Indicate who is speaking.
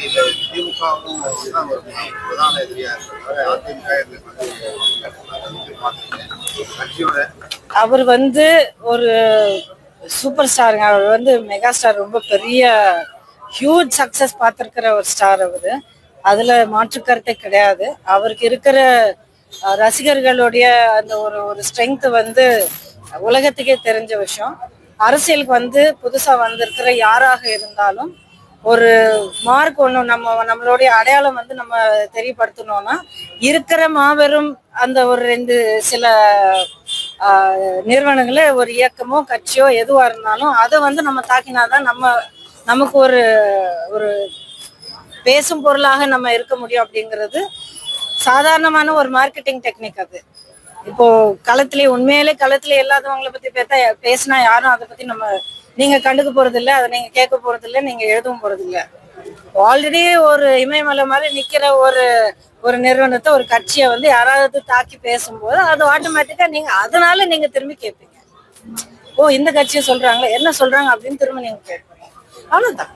Speaker 1: இல்ல திமுகவும் தான் ஒரு பிரதான எதிரியா இருக்கு. அதிமுக கட்சியோட
Speaker 2: அவர் ஒரு சூப்பர் ஸ்டாருங்க. அவர் மெகா ஸ்டார், ரொம்ப பெரிய ஹியூஜ் சக்சஸ் பார்த்திருக்கிற ஒரு ஸ்டார் அவரு. அதுல மாற்று கருத்தே கிடையாது. அவருக்கு இருக்கிற ரசிகர்களுடைய அந்த ஒரு ஒரு ஸ்ட்ரென்த் உலகத்துக்கே தெரிஞ்ச விஷயம். அரசியலுக்கு புதுசா வந்திருக்கிற யாராக இருந்தாலும் ஒரு மார்க் ஒண்ணு நம்மளுடைய அடையாளம் நம்ம தெரியப்படுத்தணும்னா இருக்கிற மாபெரும் அந்த ஒரு ரெண்டு சில நிறுவனங்கள ஒரு இயக்கமோ கட்சியோ எதுவா இருந்தாலும் அதை நம்ம தாக்கினாதான் நமக்கு ஒரு ஒரு பேசும் பொருளாக நம்ம இருக்க முடியும். அப்படிங்கிறது சாதாரணமான ஒரு மார்க்கெட்டிங் டெக்னிக். அது இப்போ உண்மையிலே களத்திலே இல்லாதவங்களை பத்தி பேசினா யாரும் அதை பத்தி நீங்க கண்டுக்க போறது இல்லை, அதை நீங்க கேட்க போறது இல்லை, நீங்க எழுதவும் போறது இல்லை. ஆல்ரெடி ஒரு இமயமலை மாதிரி நிக்கிற ஒரு ஒரு நிறுவனத்தை, ஒரு கட்சியை யாராவது தாக்கி பேசும்போது அது ஆட்டோமேட்டிக்கா அதனால நீங்க திரும்பி கேட்பீங்க. ஓ, இந்த கட்சியை சொல்றாங்களே, என்ன சொல்றாங்க அப்படின்னு திரும்ப நீங்க கேட்பீங்க. அவ்வளவுதான்.